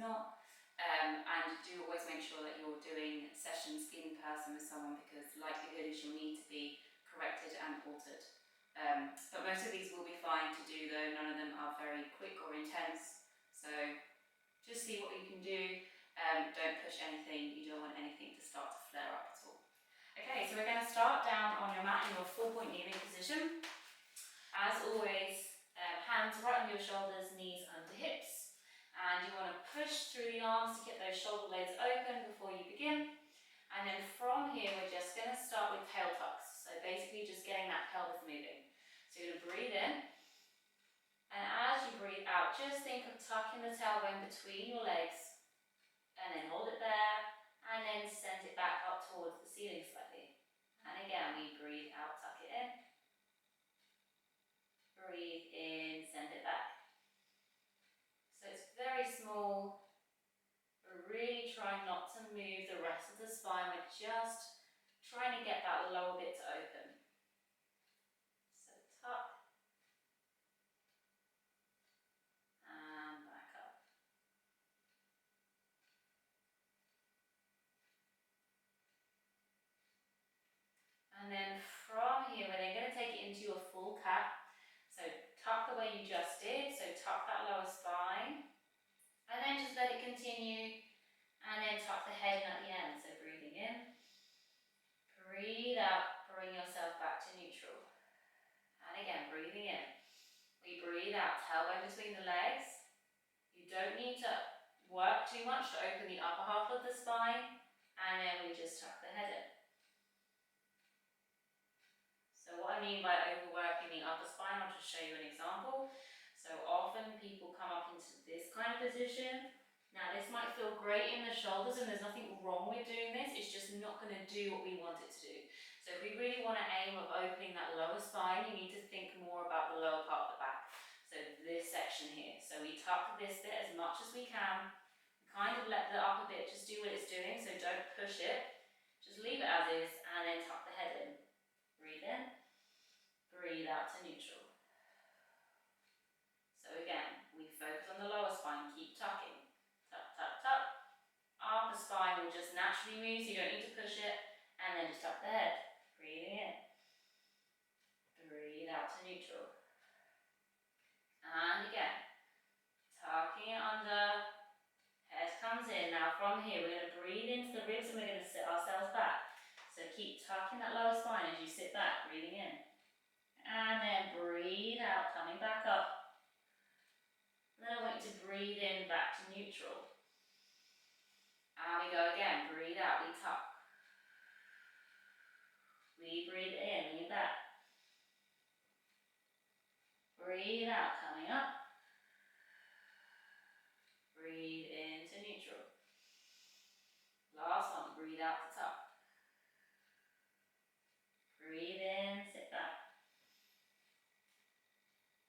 not. And do always make sure that you're doing sessions in person with someone, because likelihood is you'll need to be corrected and altered. But most of these will be fine to do though, none of them are very quick or intense. So just see what you can do, don't push anything, you don't want anything to start to flare up at all. Okay, so we're going to start down on your mat in your 4-point kneeling position. As always, hands right on your shoulders, knees under hips. And you want to push through the arms to get those shoulder blades open before you begin. And then from here, we're just going to start with tail tucks. So basically just getting that pelvis moving. So you're going to breathe in. And as you breathe out, just think of tucking the tailbone between your legs. And then hold it there. And then send it back up towards the ceiling slightly. And again, we breathe out, tuck it in. Breathe in, send it back. So it's very small. We're really trying not to move the rest of the spine. We're just trying to get that lower bit to open. So tuck. And back up. And then from here, we're then going to take it into your full cat. So tuck the way you just did. So tuck that lower spine. And then just let it continue. And then tuck the head in at the end. So breathing in. Breathe out. Bring yourself back to neutral. And again, breathing in. We breathe out. Tailbone between the legs. You don't need to work too much to open the upper half of the spine. And then we just tuck the head in. So what I mean by overworking the upper spine, I'll just show you an example. So often people come up into this kind of position. Now this might feel great in the shoulders and there's nothing wrong with doing this, it's just not going to do what we want it to do. So if we really want to aim of opening that lower spine, you need to think more about the lower part of the back. So this section here. So we tuck this bit as much as we can, kind of let the upper bit just do what it's doing, so don't push it. Just leave it as is and then tuck the head in. Breathe in, breathe out to neutral. So again, we focus on the lower spine, keep tucking. Tuck, tuck, tuck. Upper spine will just naturally move, so you don't need to push it. And then just tuck the head. Breathing in. Breathe out to neutral. And again, tucking it under. Head comes in. Now from here, we're going to breathe into the ribs and we're going to sit ourselves back. So keep tucking that lower spine as you sit back, breathing in. And then breathe out, coming back up. And then I want you to breathe in back to neutral. And we go again, breathe out, we tuck. We breathe in, lean back. Breathe out, coming up. Breathe into neutral. Last one, breathe out to tuck. Breathe in, sit back.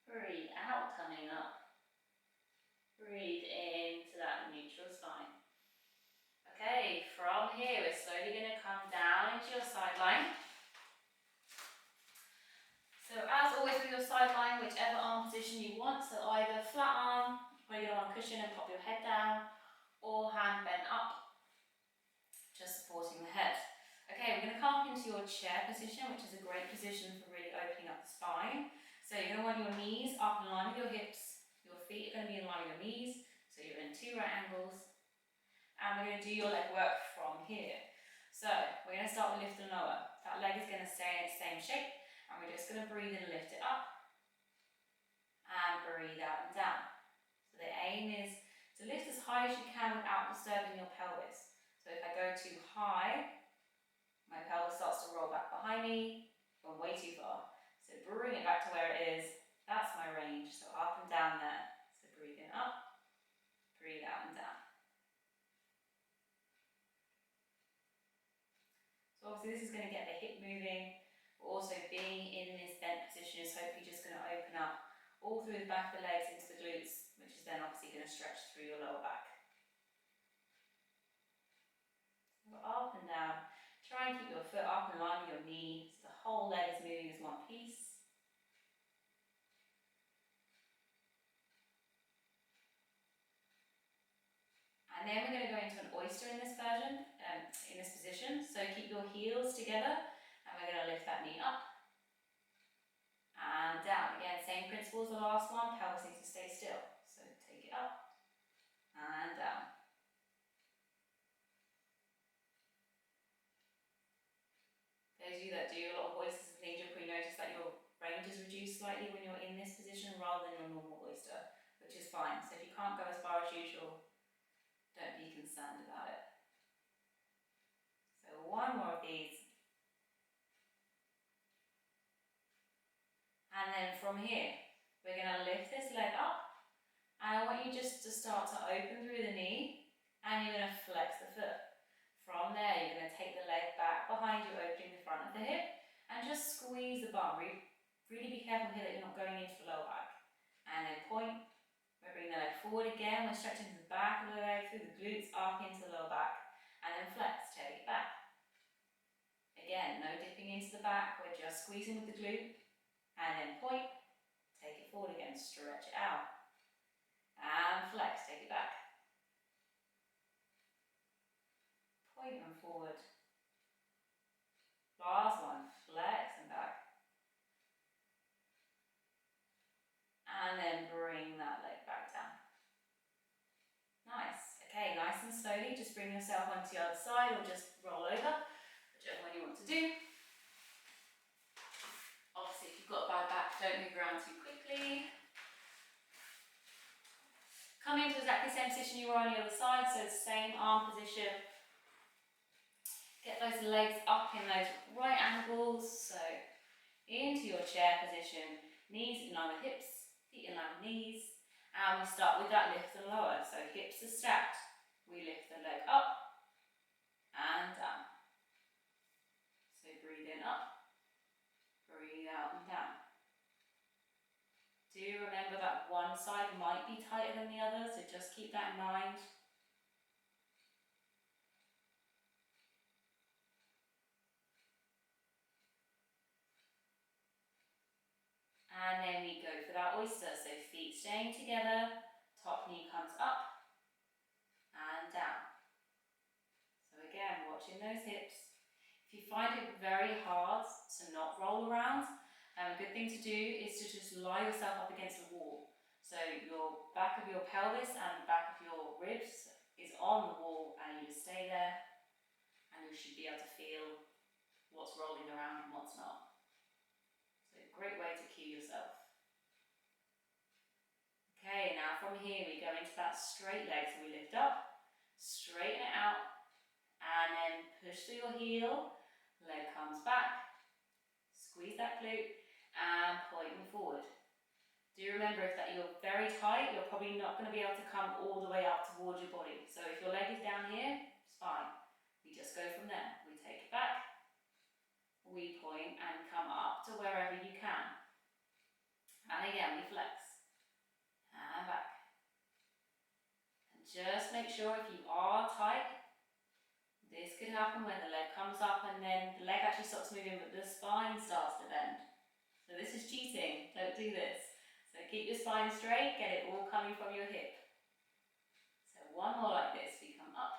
Breathe out, coming up. Breathe into that neutral spine. Okay, from here we're slowly going to come down into your side line. So as always with your side line, whichever arm position you want, so either flat arm, where you're on a cushion and pop your head down, or hand bent up, just supporting the head. Okay, we're going to come up into your chair position, which is a great position for really opening up the spine. So you're going to want your knees up in line with your hips. Your feet are going to be in line with your knees, so you're in 2 right angles. And we're going to do your leg work from here. So we're going to start with lift and lower. That leg is going to stay in its same shape, and we're just going to breathe in and lift it up. And breathe out and down. So the aim is to lift as high as you can without disturbing your pelvis. So if I go too high, my pelvis starts to roll back behind me, gone way too far. So bring it back to where it is. That's my range. So up and down there. So breathe in up, breathe out and down. So obviously this is going to get the hip moving, but also being in this bent position is hopefully just going to open up all through the back of the legs into the glutes, which is then obviously going to stretch through your lower back. So up and down. Try and keep your foot up in line with your knee, so the whole leg is moving as one piece. And then we're going to go into an oyster in this version, in this position. So keep your heels together, and we're going to lift that knee up and down. Again, same principle as the last one, pelvis needs to stay still. So take it up and down. Those of you that do a lot of oysters and things, you'll probably notice that your range is reduced slightly when you're in this position rather than your normal oyster, which is fine. So if you can't go as far as usual, don't be concerned about it. So one more of these. And then from here, we're going to lift this leg up. And I want you just to start to open through the knee, and you're going to flex the foot. From there, you're going to take the leg back behind you, opening the front of the hip, and just squeeze the bum. Really be careful here that you're not going into the lower back. And then point. We're bringing the leg forward again. We're stretching to the back of the leg, through the glutes, up into the lower back. And then flex, take it back. Again, no dipping into the back. We're just squeezing with the glute. And then point. Take it forward again. Stretch it out. And flex, take it back. Point and forward. Last one, flex and back. And then bring that leg back down. Nice. Okay, nice and slowly, just bring yourself onto the other side or just roll over, whichever one you want to do. Obviously, if you've got a bad back, don't move around too quickly. Come into exactly the same position you were on the other side, so same arm position. Get those legs up in those right angles, so into your chair position, knees in line with hips, feet in line with knees, and we start with that lift and lower, so hips are stacked. We lift the leg up and down. So breathe in up, breathe out and down. Do remember that one side might be tighter than the other, so just keep that in mind. And then we go for that oyster, so feet staying together, top knee comes up and down. So again, watching those hips. If you find it very hard to not roll around, a good thing to do is to just lie yourself up against the wall. So your back of your pelvis and the back of your ribs is on the wall, and you just stay there, and you should be able to feel what's rolling around and what's not. So great way to cue yourself. Okay, now from here we go into that straight leg, so we lift up, straighten it out, and then push through your heel, leg comes back, squeeze that glute, and point forward. Do remember, if that you're very tight, you're probably not going to be able to come all the way up towards your body. So if your leg is down here, it's fine. We just go from there. We take it back, we point and come up to wherever you can. And again, we flex. And back. And just make sure if you are tight, this could happen when the leg comes up and then the leg actually stops moving, but the spine starts to bend. So this is cheating, don't do this. So keep your spine straight, get it all coming from your hip. So one more like this, we come up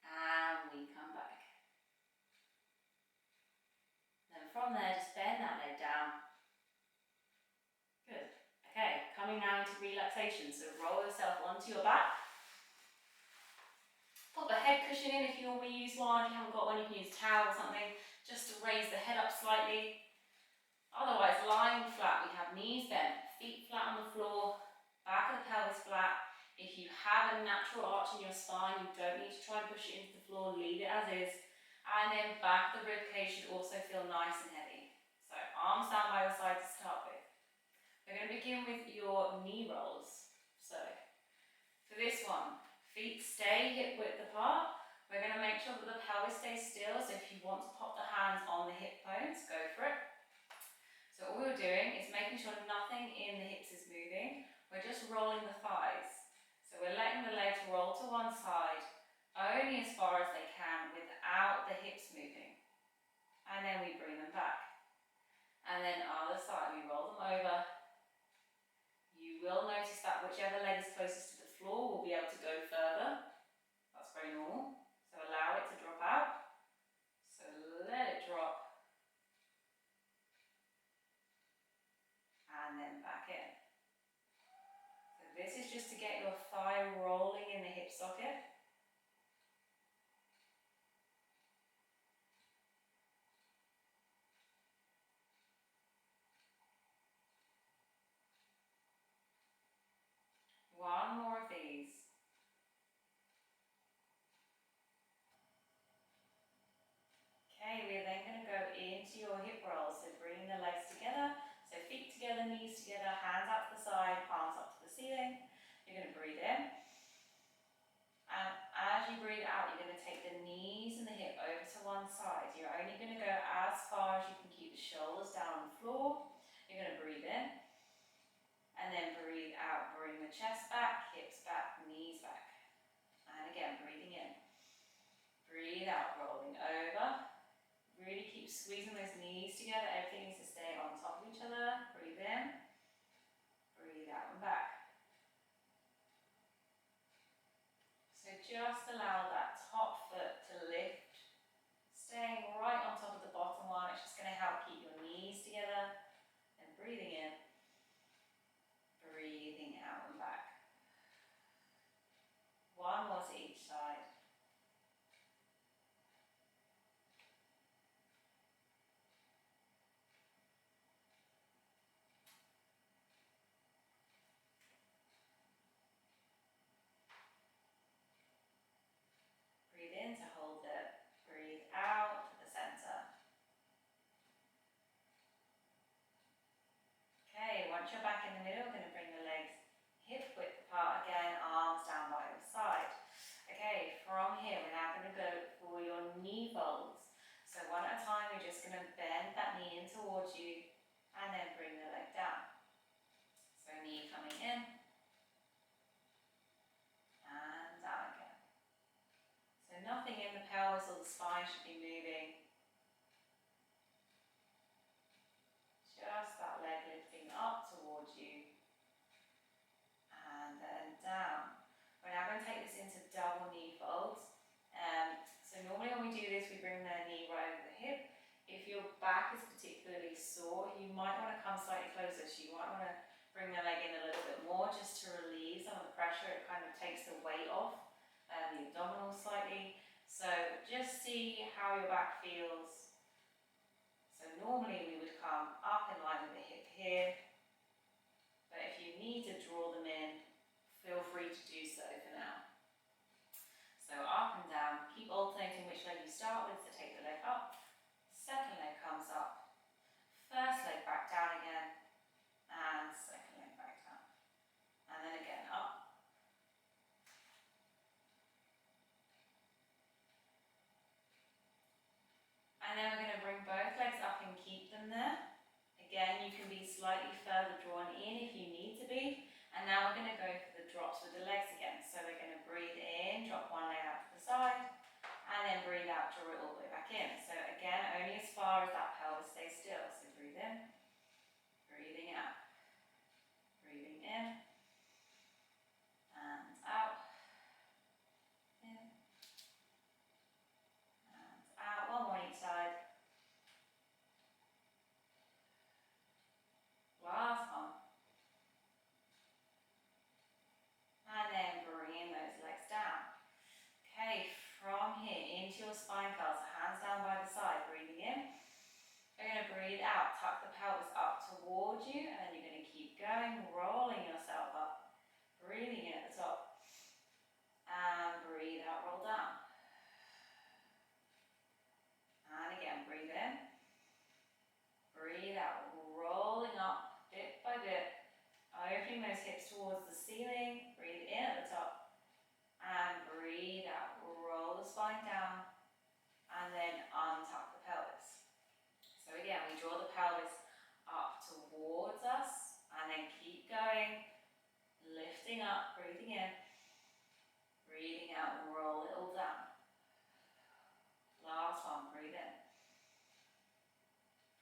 and we come back. Then from there, just bend that leg down. Good. Okay, coming now into relaxation. So roll yourself onto your back. Put the head cushion in if you normally use one. If you haven't got one, you can use a towel or something, just to raise the head up slightly. Otherwise, lying flat, we have knees bent, feet flat on the floor, back of the pelvis flat. If you have a natural arch in your spine, you don't need to try and push it into the floor, leave it as is. And then back of the rib cage should also feel nice and heavy. So arms down by your side to start with. We're going to begin with your knee rolls. So for this one, feet stay hip width apart. We're going to make sure that the pelvis stays still. So if you want to pop the hands on the hip bones, go for it. So all we're doing is making sure nothing in the hips is moving. We're just rolling the thighs. So we're letting the legs roll to one side, only as far as they can without the hips moving. And then we bring them back. And then other side, we roll them over. You will notice that whichever leg is closest to the floor will be able to go first. one more of these. Okay, we're then going to go into your hip roll, so bringing the legs together, so feet together, knees together, hands out to the side, palms up to the ceiling. You're going to breathe in, and as you breathe out, you're going to take the knees and the hip over to one side. You're only going to go as far as you can keep the shoulders down on the floor. You're going to breathe in, and then breathe out, bring the chest back, hips back, knees back. And again, breathing in, breathe out, rolling over. Really keep squeezing those knees together. Everything needs to stay on top of each other. Breathe in, breathe out and back. So just allow that top foot to lift, staying right on top of the bottom one. It's just going to help keep your knees together. And breathing in, breathing out and back. One more to each side. Breathe in to hold it. Breathe out to the center. Okay, once you're back in the middle, we're going to bring the legs hip width apart again, arms down by your side. Okay, from here, we're now going to go for your knee folds. So one at a time, you're just going to bend that knee in towards you and then bring the leg down. So knee coming in and down again. So nothing in the pelvis or the spine should be moving. Just that leg lifting up towards you and then down. We're now going to take this into double knee folds. So normally when we do this, we bring the knee right over the hip. If your back is particularly sore, you might want to come slightly closer. So you might want to bring the leg in a little bit more just to relieve some of the pressure. It kind of takes the weight off the abdominals slightly. So just see how your back feels. So normally we would come up in line with the hip here, but if you need to draw them in, feel free to do so for now. So up and down, keep alternating which leg you start with, so take the leg up, second leg comes up, first leg back down again, and second leg back down, and then again up. And then we're going to bring both legs up and keep them there. Again, you can be slightly further drawn in if you need to be. And now we're going to go for the drops with the legs again. So we're going to breathe in, drop one leg out to the side, and then breathe out, draw it all the way back in. So again, only as far as that pelvis stays still. So breathe in, breathing out, breathing in, and out, in, and out. One more each side. Last one. And then bringing those legs down. Okay, from here into your spine curl, so hands down by the side, breathing in. You're going to breathe out, tuck the pelvis up towards you, and then you're going to keep going, rolling yourself up, breathing in at the top. And breathe out, roll down. And again, breathe in. Breathe out, rolling up bit by bit, opening those hips towards the ceiling. Breathe in at the top. And breathe out, roll the spine down, and then untuck the pelvis. So again, we draw the pelvis up towards us, and then keep going, lifting up, breathing in, breathing out, and roll it all down. Last one, breathe in.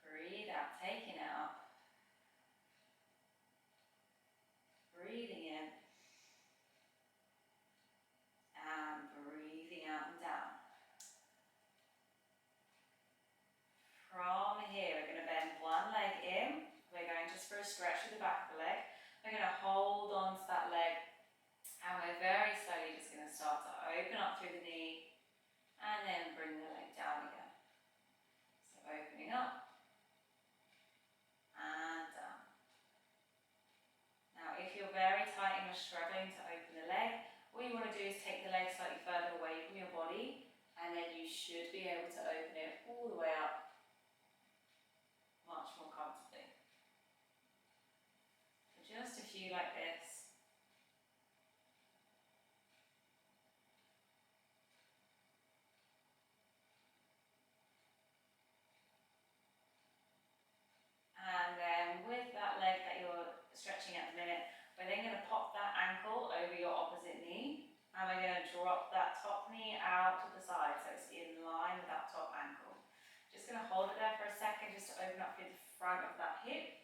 Breathe out, taking it up. Breathing in. And breathing out and down. From here, we're going to bend one leg in. We're going just for a stretch with the back of the leg. We're going to hold on to that leg, and we're very slowly just going to start to open up through the knee, and then bring the leg down again. So opening up, and down. Now if you're very tight and you're struggling to you want to do is take the leg slightly further away from your body, and then you should be able to open it all the way up much more comfortably. So just a few like this. And then with that leg that you're stretching at the minute, we're then going to pop that ankle over your opposite knee, and we're going to drop that top knee out to the side so it's in line with that top ankle. Just going to hold it there for a second just to open up through the front of that hip.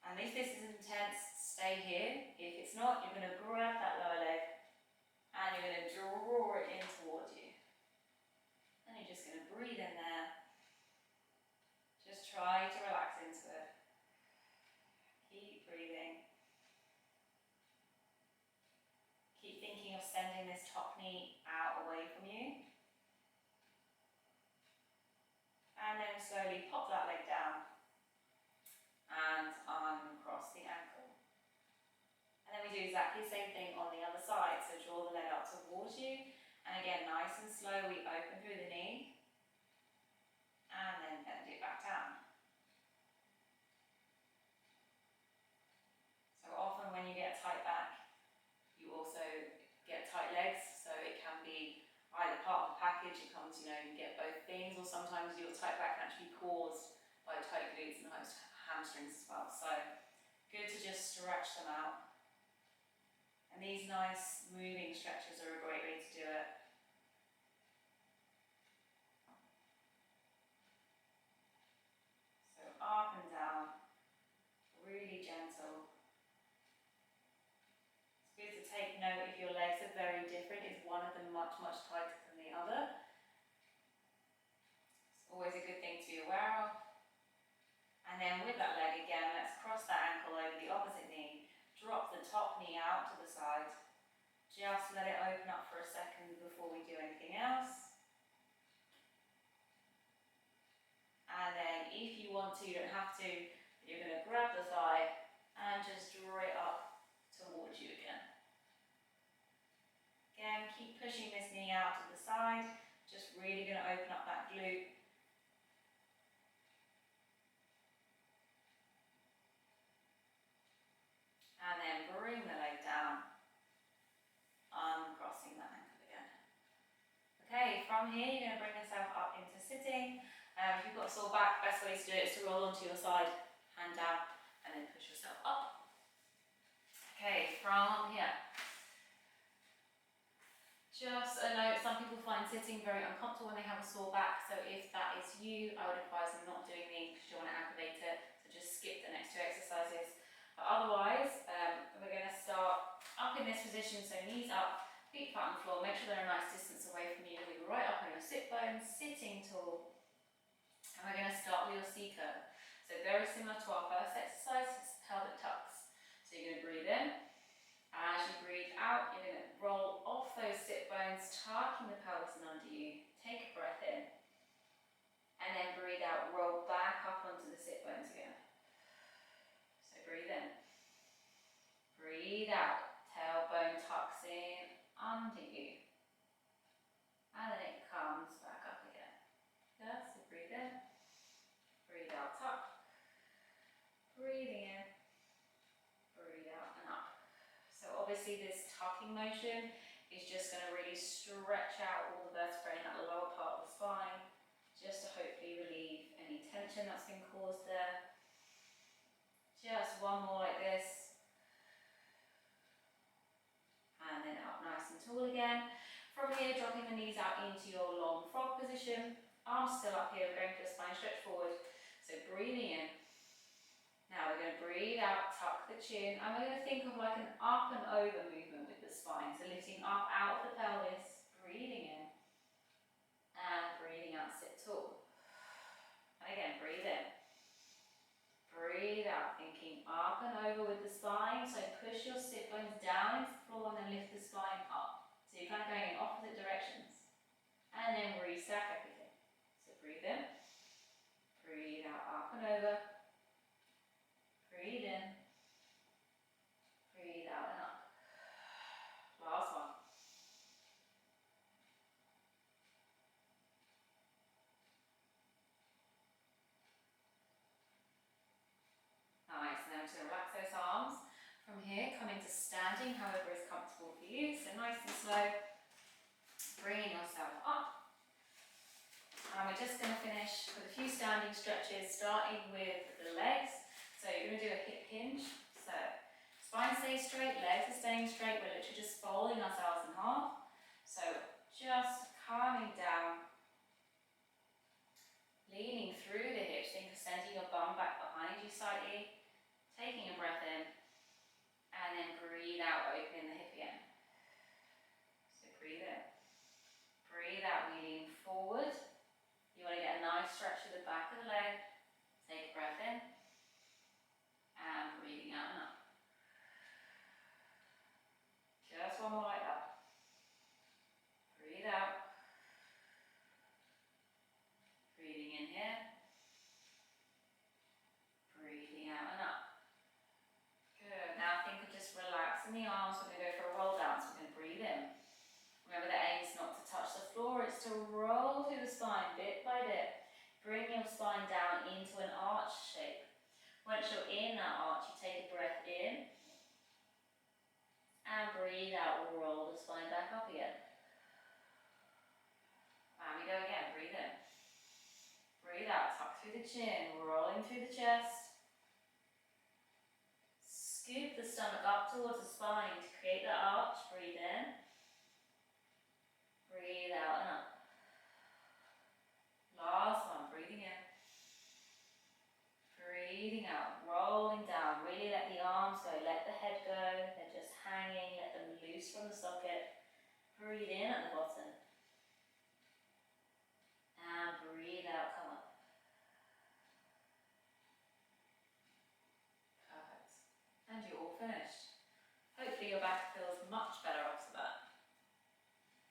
And if this is intense, stay here. If it's not, you're going to grab that lower leg and you're going to draw it in towards you. And you're just going to breathe in there. Just try to relax into it. Keep breathing. Keep thinking of sending this top knee out away from you. And then slowly pop that leg down and uncross the ankle. And then we do exactly the same thing on the other side. So draw the leg up towards you. And again, nice and slow, we open through the knee. And then bend it back down. So often when you get a tight back, you also get tight legs. So it can be either part of the package, it comes, you know, you get both things, or sometimes your tight back can actually be caused by tight glutes and hamstrings as well. So good to just stretch them out. And these nice moving stretches are a great way to do it. So up and down, really gentle. It's good to take note if your legs are very different. Is one of them much, much tighter than the other? It's always a good thing to be aware of. And then with that leg again, let's cross that ankle over the opposite knee. Drop the top knee out to the side. Just let it open up for a second before we do anything else. And then if you want to, you don't have to, you're going to grab the thigh and just draw it up towards you again. Again, keep pushing this knee out to the side. Just really going to open up that glute. And then bring the leg down, uncrossing that ankle again. Okay, from here you're going to bring yourself up into sitting. If you've got a sore back, best way to do it is to roll onto your side, hand down, and then push yourself up. Okay, from here. Just a note, some people find sitting very uncomfortable when they have a sore back, so if that is you, I would advise them not doing these because you want to activate it, so just skip the next two exercises. But otherwise, we're going to start up in this position, so knees up, feet flat on the floor, make sure they're a nice distance away from you, you're right up on your sit bones, sitting tall. And we're going to start with your C curve. So very similar to our first exercise, pelvic tucks. So you're going to breathe in. As you breathe out, you're going to roll off those sit bones, tucking the pelvis in under you. Take a breath in. And then breathe out, roll back up onto the sit bones again. So breathe in. Breathe out. Tailbone tucks in under you. And then it comes back up again. Yeah, so breathe in. Breathe out, tuck. Breathing in. Breathe out and up. So obviously this tucking motion is just going to really stretch out all the vertebrae in that lower part of the spine, just to hopefully relieve any tension that's been caused there. Just one more like this. And then up nice and tall again. From here, dropping the knees out into your long frog position. Arms still up here, going for a spine stretch forward. So breathing in. Now we're going to breathe out, tuck the chin, and we're going to think of like an up and over movement with the spine. So lifting up out of the pelvis, breathing in, and breathing out, sit tall. And again, breathe in. Breathe out, thinking up and over with the spine. So push your sit bones down into the floor and then lift the spine up. So you're kind of going in opposite directions. And then reset everything. So breathe in. Breathe out, up and over. Breathe in. Breathe out and up. Last one. From here, come into standing, however is comfortable for you. So nice and slow, bringing yourself up. And we're just going to finish with a few standing stretches, starting with the legs. So you're going to do a hip hinge. So spine stays straight, legs are staying straight. We're literally just folding ourselves in half. So just calming down, leaning through the hips. Think of sending your bum back behind you slightly. Taking a breath in. And then breathe out, opening the hip again. So breathe in. Breathe out, we lean forward. You want to get a nice stretch to the back of the leg. Take a breath in. And breathing out and up. Just one more like that. Breathe out. Breathing in here. Breathing out and up. Good. Now think of just relaxing the arms. We're going to go for a roll down. So we're going to breathe in. Remember the aim is not to touch the floor, it's to roll through the spine bit by bit. Bring your spine down into an arch shape. Once you're in that arch, you take a breath in and breathe out, roll the spine back up again. And we go again, breathe in. Breathe out, tuck through the chin, rolling through the chest. Scoop the stomach up towards the spine to create the arch.